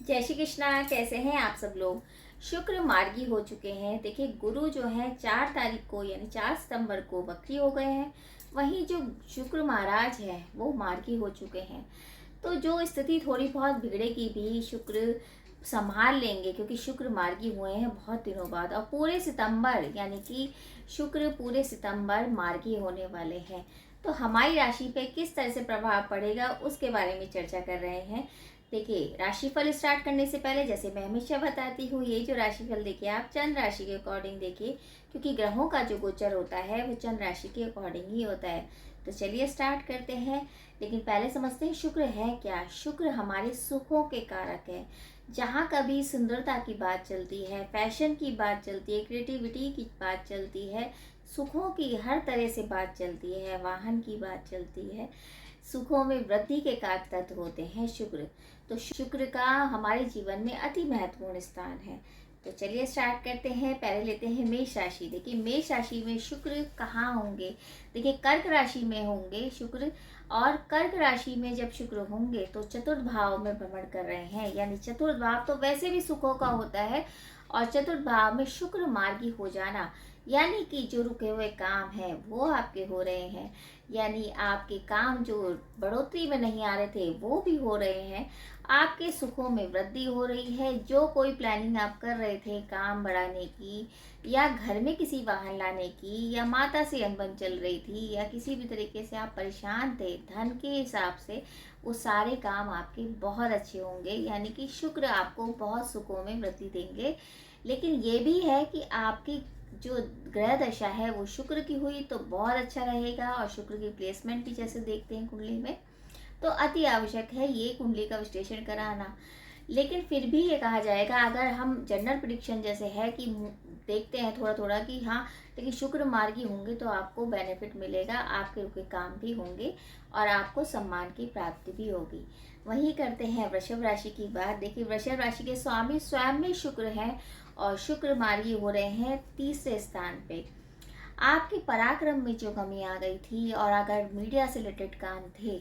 जय श्री कृष्णा। कैसे हैं आप सब लोग। शुक्र मार्गी हो चुके हैं। देखिए गुरु जो है 4 तारीख को यानी 4 सितंबर को बकरी हो गए हैं। वहीं जो शुक्र महाराज है वो मार्गी हो चुके हैं। तो जो स्थिति थोड़ी बहुत बिगड़ेगी भी शुक्र संभाल लेंगे, क्योंकि शुक्र मार्गी हुए हैं बहुत दिनों बाद। और पूरे सितंबर यानी कि शुक्र पूरे सितंबर मार्गी होने वाले हैं। तो हमारी राशि पे किस तरह से प्रभाव पड़ेगा उसके बारे में चर्चा कर रहे हैं। देखिए राशिफल स्टार्ट करने से पहले जैसे मैं हमेशा बताती हूँ, ये जो राशिफल देखिए आप चंद्र राशि के अकॉर्डिंग देखिए, क्योंकि ग्रहों का जो गोचर होता है वो चंद्र राशि के अकॉर्डिंग ही होता है। तो चलिए स्टार्ट करते हैं। लेकिन पहले समझते हैं शुक्र है क्या। शुक्र हमारे सुखों के कारक है। जहाँ कभी सुंदरता की बात चलती है, फैशन की बात चलती है, क्रिएटिविटी की बात चलती है, सुखों की हर तरह से बात चलती है, वाहन की बात चलती है, सुखों में वृद्धि के कारक तत्व होते हैं शुक्र। तो शुक्र का हमारे जीवन में अति महत्वपूर्ण स्थान है। तो चलिए स्टार्ट करते हैं। पहले लेते हैं मेष राशि। देखिए मेष राशि में शुक्र कहाँ होंगे। देखिए कर्क राशि में होंगे शुक्र। और कर्क राशि में जब शुक्र होंगे तो चतुर्थ भाव में भ्रमण कर रहे हैं, यानी चतुर्थ भाव तो वैसे भी सुखों का होता है। और चतुर्थ भाव में शुक्र मार्गी हो जाना यानी कि जो रुके हुए काम हैं वो आपके हो रहे हैं। यानी आपके काम जो बढ़ोतरी में नहीं आ रहे थे वो भी हो रहे हैं। आपके सुखों में वृद्धि हो रही है। जो कोई प्लानिंग आप कर रहे थे काम बढ़ाने की, या घर में किसी वाहन लाने की, या माता से अनबन चल रही थी, या किसी भी तरीके से आप परेशान थे धन के हिसाब से, वो सारे काम आपके बहुत अच्छे होंगे। यानी कि शुक्र आपको बहुत सुखों में वृद्धि देंगे। लेकिन ये भी है कि आपकी जो ग्रह दशा है वो शुक्र की हुई तो बहुत अच्छा रहेगा। और शुक्र की प्लेसमेंट भी जैसे देखते हैं कुंडली में, तो अति आवश्यक है ये कुंडली का विश्लेषण कराना। लेकिन फिर भी ये कहा जाएगा, अगर हम जनरल प्रिडिक्शन जैसे है कि देखते हैं थोड़ा थोड़ा कि हाँ लेकिन शुक्र मार्गी होंगे तो आपको बेनिफिट मिलेगा, आपके रुके काम भी होंगे और आपको सम्मान की प्राप्ति भी होगी। वहीं करते हैं वृषभ राशि की बात। देखिए वृषभ राशि के स्वामी स्वयं में शुक्र हैं और शुक्र मार्गी हो रहे हैं तीसरे स्थान पे। आपके पराक्रम में जो कमी आ गई थी, और अगर मीडिया से रिलेटेड काम थे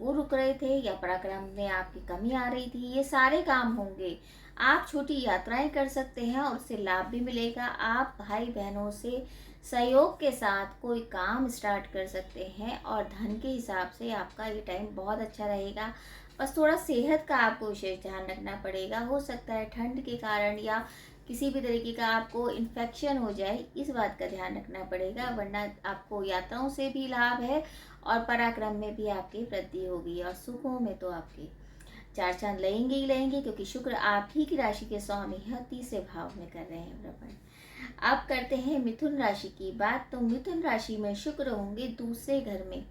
वो रुक रहे थे, या पराक्रम में आपकी कमी आ रही थी, ये सारे काम होंगे। आप छोटी यात्राएं कर सकते हैं और उससे लाभ भी मिलेगा। आप भाई बहनों से सहयोग के साथ कोई काम स्टार्ट कर सकते हैं और धन के हिसाब से आपका ये टाइम बहुत अच्छा रहेगा। बस थोड़ा सेहत का आपको विशेष ध्यान रखना पड़ेगा। हो सकता है ठंड के कारण या किसी भी तरीके का आपको इन्फेक्शन हो जाए, इस बात का ध्यान रखना पड़ेगा। वरना आपको यात्राओं से भी लाभ है और पराक्रम में भी आपकी वृद्धि होगी। और सुखों में तो आपके चार चांद लगेंगे ही लगेंगे, क्योंकि शुक्र आप ही की राशि के स्वामी है, तीसरे भाव में कर रहे हैं भ्रमण। अब करते हैं मिथुन राशि की बात। तो मिथुन राशि में शुक्र होंगे दूसरे घर में।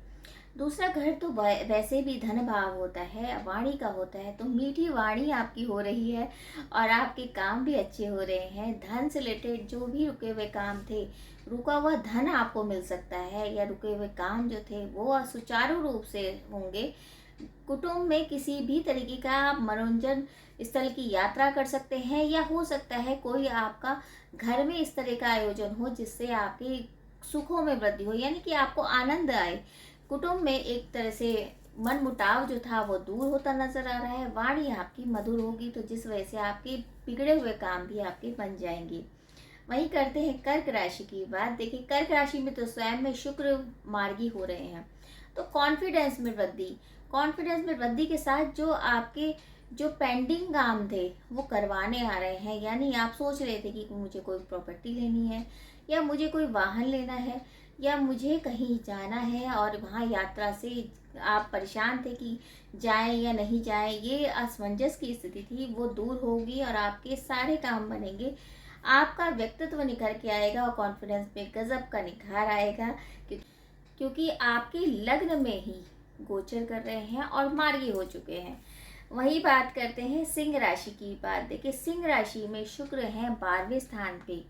दूसरा घर तो वैसे भी धन भाव होता है, वाणी का होता है। तो मीठी वाणी आपकी हो रही है और आपके काम भी अच्छे हो रहे हैं। धन से रिलेटेड जो भी रुके हुए काम थे, रुका हुआ धन आपको मिल सकता है, या रुके हुए काम जो थे वो सुचारू रूप से होंगे। कुटुंब में किसी भी तरीके का आप मनोरंजन स्थल की यात्रा कर सकते हैं, या हो सकता है कोई आपका घर में इस तरह का आयोजन हो जिससे आपके सुखों में वृद्धि हो, यानी कि आपको आनंद आए। कुटुंब में एक तरह से मन मुटाव जो था वो दूर होता नजर आ रहा है। वाणी आपकी मधुर होगी, तो जिस वजह से आपके बिगड़े हुए काम भी आपके बन जाएंगे। वहीं करते हैं कर्क राशि की बात। देखिए कर्क राशि में तो स्वयं में शुक्र मार्गी हो रहे हैं, तो कॉन्फिडेंस में वृद्धि। कॉन्फिडेंस में वृद्धि के साथ जो आपके जो पेंडिंग काम थे वो करवाने आ रहे हैं। यानी आप सोच रहे थे कि मुझे कोई प्रॉपर्टी लेनी है, या मुझे कोई वाहन लेना है, या मुझे कहीं जाना है और वहाँ यात्रा से आप परेशान थे कि जाएं या नहीं जाएं, ये असमंजस की स्थिति थी वो दूर होगी और आपके सारे काम बनेंगे। आपका व्यक्तित्व निखर के आएगा और कॉन्फिडेंस में गजब का निखार आएगा, क्योंकि आपके लग्न में ही गोचर कर रहे हैं और मार्गी हो चुके हैं। वही बात करते हैं सिंह राशि की बात। देखिए सिंह राशि में शुक्र हैं 12वें स्थान पे,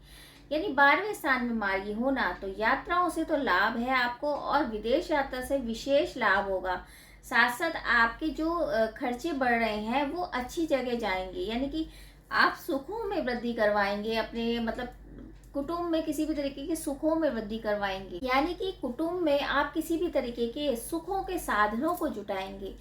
यानी 12वें स्थान में मार्गी होना, तो यात्राओं से तो लाभ है आपको और विदेश यात्रा से विशेष लाभ होगा। साथ साथ आपके जो खर्चे बढ़ रहे हैं वो अच्छी जगह जाएंगे, यानी कि आप सुखों में वृद्धि करवाएंगे। अपने मतलब कुटुंब में किसी भी तरीके के सुखों में वृद्धि करवाएंगे, यानी कि कुटुंब में आप किसी भी तरीके के सुखों के साधनों को जुटाएंगे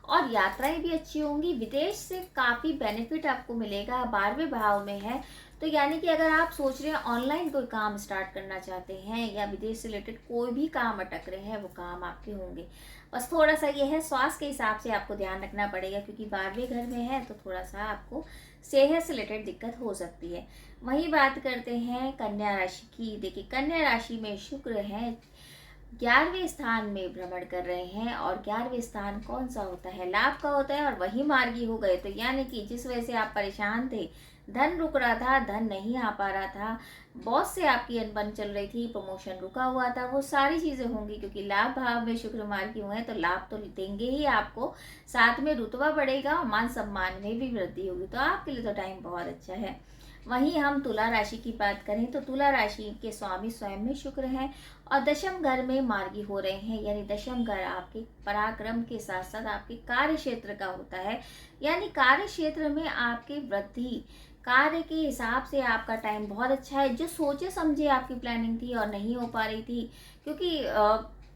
और यात्राएं भी अच्छी होंगी। विदेश से काफ़ी बेनिफिट आपको मिलेगा, 12वें भाव में है। तो यानी कि अगर आप सोच रहे हैं ऑनलाइन कोई काम स्टार्ट करना चाहते हैं या विदेश से रिलेटेड कोई भी काम अटक रहे हैं, वो काम आपके होंगे। बस थोड़ा सा ये है, स्वास्थ्य के हिसाब से आपको ध्यान रखना पड़ेगा, क्योंकि 12वें घर में है तो थोड़ा सा आपको सेहत से रिलेटेड दिक्कत हो सकती है। वही बात करते हैं कन्या राशि की। देखिए, कन्या राशि में शुक्र है, 11वें स्थान में भ्रमण कर रहे हैं। और 11वें स्थान कौन सा होता है? लाभ का होता है, और वही मार्गी हो गए। तो यानी कि जिस वजह से आप परेशान थे, धन रुक रहा था, धन नहीं आ पा रहा था, बॉस से आपकी अनबन चल रही थी, प्रमोशन रुका हुआ था, वो सारी चीजें होंगी। क्योंकि लाभ भाव में शुक्र मार्गी हुए हैं तो लाभ तो देंगे ही आपको, साथ में रुतबा बढ़ेगा और मान सम्मान में भी वृद्धि होगी। तो आपके लिए तो टाइम बहुत अच्छा है। वहीं हम तुला राशि की बात करें तो तुला राशि के स्वामी स्वयं में शुक्र हैं और दशम घर में मार्गी हो रहे हैं। यानी दशम घर आपके पराक्रम के साथ साथ आपके कार्य क्षेत्र का होता है। यानी कार्य क्षेत्र में आपकी वृद्धि, कार्य के हिसाब से आपका टाइम बहुत अच्छा है। जो सोचे समझे आपकी प्लानिंग थी और नहीं हो पा रही थी, क्योंकि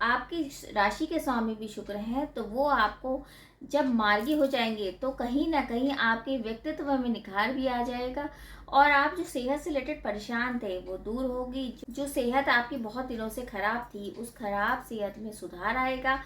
आपकी राशि के स्वामी भी शुक्र हैं, तो वो आपको जब मार्गी हो जाएंगे तो कहीं ना कहीं आपके व्यक्तित्व में निखार भी आ जाएगा। और आप जो सेहत से रिलेटेड परेशान थे वो दूर होगी। जो सेहत आपकी बहुत दिनों से खराब थी, उस खराब सेहत में सुधार आएगा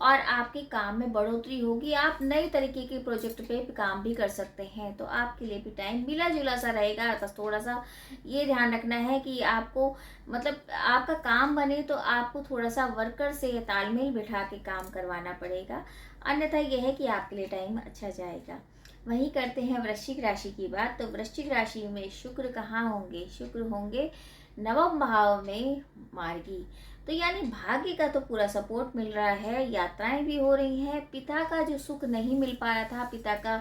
और आपके काम में बढ़ोतरी होगी। आप नए तरीके के प्रोजेक्ट पे काम भी कर सकते हैं। तो आपके लिए भी टाइम मिला जुला सा रहेगा। बस थोड़ा सा ये ध्यान रखना है कि आपको, मतलब आपका काम बने तो आपको थोड़ा सा वर्कर से तालमेल बिठा के काम करवाना पड़ेगा, अन्यथा यह है कि आपके लिए टाइम अच्छा जाएगा। वहीं करते हैं वृश्चिक राशि की बात। तो वृश्चिक राशि में शुक्र कहाँ होंगे? शुक्र होंगे नवम भाव में मार्गी। तो यानी भाग्य का तो पूरा सपोर्ट मिल रहा है, यात्राएं भी हो रही हैं। पिता का जो सुख नहीं मिल पा रहा था, पिता का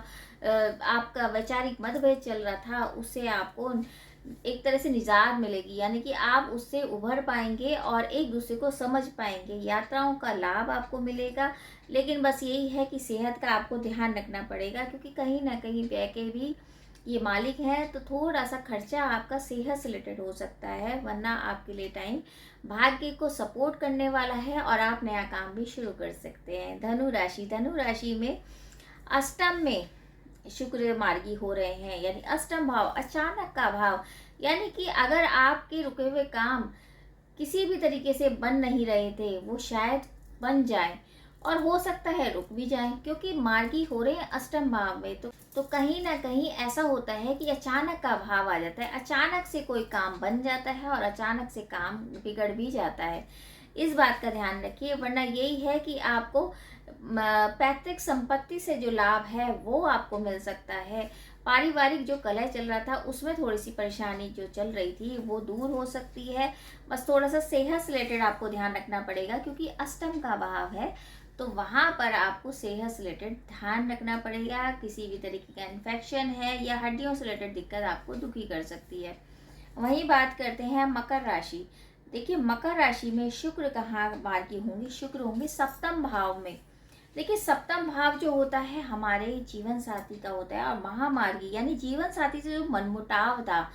आपका वैचारिक मतभेद चल रहा था, उससे आपको एक तरह से निजात मिलेगी। यानी कि आप उससे उभर पाएंगे और एक दूसरे को समझ पाएंगे। यात्राओं का लाभ आपको मिलेगा, लेकिन बस यही है कि सेहत का आपको ध्यान रखना पड़ेगा, क्योंकि कहीं ना कहीं व्यय के भी ये मालिक है। तो थोड़ा सा खर्चा आपका सेहत से रिलेटेड हो सकता है, वरना आपके लिए टाइम भाग्य को सपोर्ट करने वाला है और आप नया काम भी शुरू कर सकते हैं। धनु राशि, धनु राशि में अष्टम में शुक्र मार्गी हो रहे हैं। यानी अष्टम भाव अचानक का भाव, यानी कि अगर आपके रुके हुए काम किसी भी तरीके से बन नहीं रहे थे, वो शायद बन जाए और हो सकता है रुक भी जाए, क्योंकि मार्गी हो रहे हैं अष्टम भाव में। तो कहीं ना कहीं ऐसा होता है कि अचानक का भाव आ जाता है, अचानक से कोई काम बन जाता है और अचानक से काम बिगड़ भी जाता है। इस बात का ध्यान रखिए, वरना यही है कि आपको पैतृक संपत्ति से जो लाभ है वो आपको मिल सकता है। पारिवारिक जो कलह चल रहा था उसमें थोड़ी सी परेशानी जो चल रही थी वो दूर हो सकती है। बस थोड़ा सा सेहत से रिलेटेड आपको ध्यान रखना पड़ेगा, क्योंकि अष्टम का भाव है तो वहां पर आपको सेहत से रिलेटेड ध्यान रखना पड़ेगा। किसी भी तरीके का इन्फेक्शन है या हड्डियों से रिलेटेड दिक्कत आपको दुखी कर सकती है। वहीं बात करते हैं मकर राशि। देखिए, मकर राशि में शुक्र कहाँ मार्गी होंगे? शुक्र होंगे सप्तम भाव में। देखिए, सप्तम भाव जो होता है हमारे जीवन साथी का होता है और महामार्गी, यानी जीवन साथी से जो मनमुटाव था,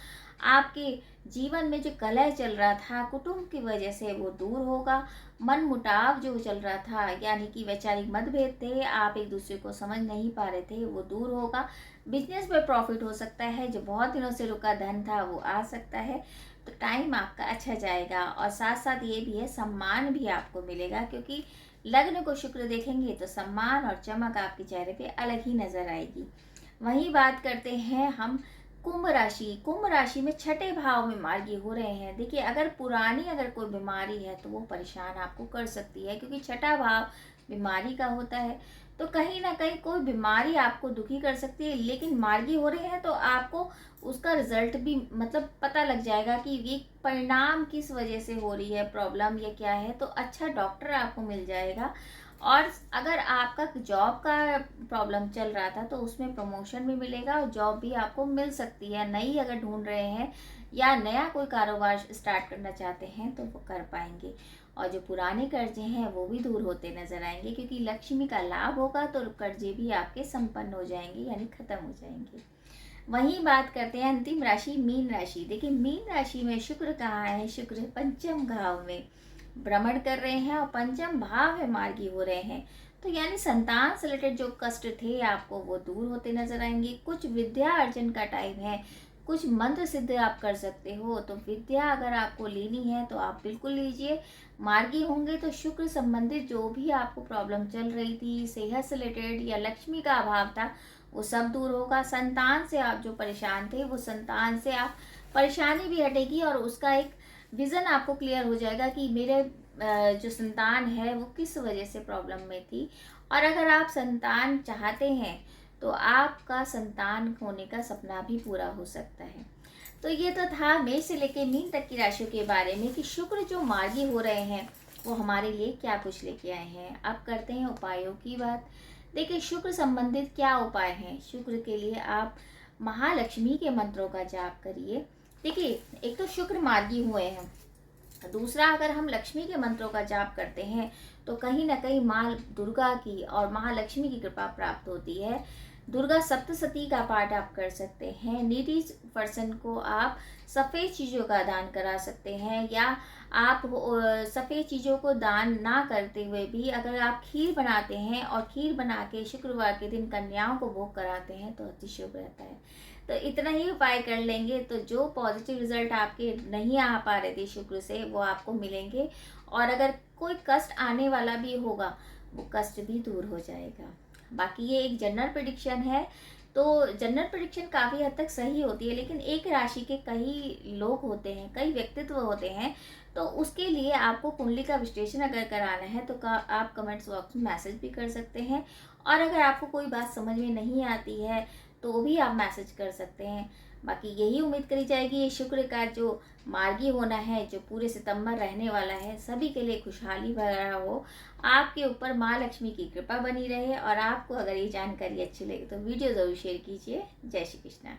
आपके जीवन में जो कलह चल रहा था कुटुंब की वजह से, वो दूर होगा। मन मुटाव जो चल रहा था, यानी कि वैचारिक मतभेद थे, आप एक दूसरे को समझ नहीं पा रहे थे, वो दूर होगा। बिजनेस में प्रॉफिट हो सकता है, जो बहुत दिनों से रुका धन था वो आ सकता है। तो टाइम आपका अच्छा जाएगा और साथ साथ ये भी है, सम्मान भी आपको मिलेगा, क्योंकि लग्न को शुक्र देखेंगे तो सम्मान और चमक आपके चेहरे पे अलग ही नजर आएगी। वही बात करते हैं हम कुंभ राशि। कुंभ राशि में छठे भाव में मार्गी हो रहे हैं। देखिए, अगर कोई बीमारी है तो वो परेशान आपको कर सकती है, क्योंकि छठा भाव बीमारी का होता है। तो कहीं ना कहीं कोई बीमारी आपको दुखी कर सकती है, लेकिन मार्गी हो रहे हैं तो आपको उसका रिजल्ट भी, मतलब पता लग जाएगा कि ये परिणाम किस वजह से हो रही है, प्रॉब्लम ये क्या है। तो अच्छा डॉक्टर आपको मिल जाएगा। और अगर आपका जॉब का प्रॉब्लम चल रहा था तो उसमें प्रमोशन भी मिलेगा और जॉब भी आपको मिल सकती है। नई अगर ढूंढ रहे हैं या नया कोई कारोबार स्टार्ट करना चाहते हैं तो वो कर पाएंगे। और जो पुराने कर्जे हैं वो भी दूर होते नजर आएंगे, क्योंकि लक्ष्मी का लाभ होगा तो कर्जे भी आपके संपन्न हो जाएंगे, यानी खत्म हो जाएंगे। वहीं बात करते हैं अंतिम राशि मीन राशि। देखिए, मीन राशि में शुक्र कहाँ है? शुक्र पंचम भाव में भ्रमण कर रहे हैं और पंचम भाव में मार्गी हो रहे हैं। तो यानी संतान से रिलेटेड जो कष्ट थे आपको वो दूर होते नजर आएंगे। कुछ विद्या अर्जन का टाइम है, कुछ मंत्र सिद्ध आप कर सकते हो, तो विद्या अगर आपको लेनी है तो आप बिल्कुल लीजिए। मार्गी होंगे तो शुक्र संबंधित जो भी आपको प्रॉब्लम चल रही थी, सेहत से रिलेटेड या लक्ष्मी का अभाव था, वो सब दूर होगा। संतान से आप जो परेशान थे, वो संतान से आप परेशानी भी हटेगी और उसका एक विज़न आपको क्लियर हो जाएगा कि मेरे जो संतान है वो किस वजह से प्रॉब्लम में थी। और अगर आप संतान चाहते हैं तो आपका संतान होने का सपना भी पूरा हो सकता है। तो ये तो था मेष से लेके मीन तक की राशियों के बारे में कि शुक्र जो मार्गी हो रहे हैं वो हमारे लिए क्या कुछ लेके आए हैं। अब करते हैं उपायों की बात। देखिए, शुक्र संबंधित क्या उपाय हैं। शुक्र के लिए आप महालक्ष्मी के मंत्रों का जाप करिए। देखिए, एक तो शुक्र मार्गी हुए हैं, दूसरा अगर हम लक्ष्मी के मंत्रों का जाप करते हैं तो कहीं ना कहीं माँ दुर्गा की और महालक्ष्मी की कृपा प्राप्त होती है। दुर्गा सप्तशती का पाठ आप कर सकते हैं। नीडी पर्सन को आप सफ़ेद चीज़ों का दान करा सकते हैं, या आप सफ़ेद चीज़ों को दान ना करते हुए भी अगर आप खीर बनाते हैं और खीर बना के शुक्रवार के दिन कन्याओं को भोग कराते हैं तो अति शुभ रहता है। तो इतना ही उपाय कर लेंगे तो जो पॉजिटिव रिजल्ट आपके नहीं आ पा रहे थे शुक्र से, वो आपको मिलेंगे। और अगर कोई कष्ट आने वाला भी होगा, वो कष्ट भी दूर हो जाएगा। बाकी ये एक जनरल प्रेडिक्शन है, तो जनरल प्रेडिक्शन काफ़ी हद तक सही होती है, लेकिन एक राशि के कई लोग होते हैं, कई व्यक्तित्व होते हैं, तो उसके लिए आपको कुंडली का विश्लेषण अगर कराना है तो आप कमेंट्स बॉक्स में मैसेज भी कर सकते हैं। और अगर आपको कोई बात समझ में नहीं आती है तो भी आप मैसेज कर सकते हैं। बाकी यही उम्मीद करी जाएगी ये शुक्र का जो मार्गी होना है, जो पूरे सितंबर रहने वाला है, सभी के लिए खुशहाली भरा हो। आपके ऊपर माँ लक्ष्मी की कृपा बनी रहे। और आपको अगर ये जानकारी अच्छी लगे तो वीडियो ज़रूर शेयर कीजिए। जय श्री कृष्णा।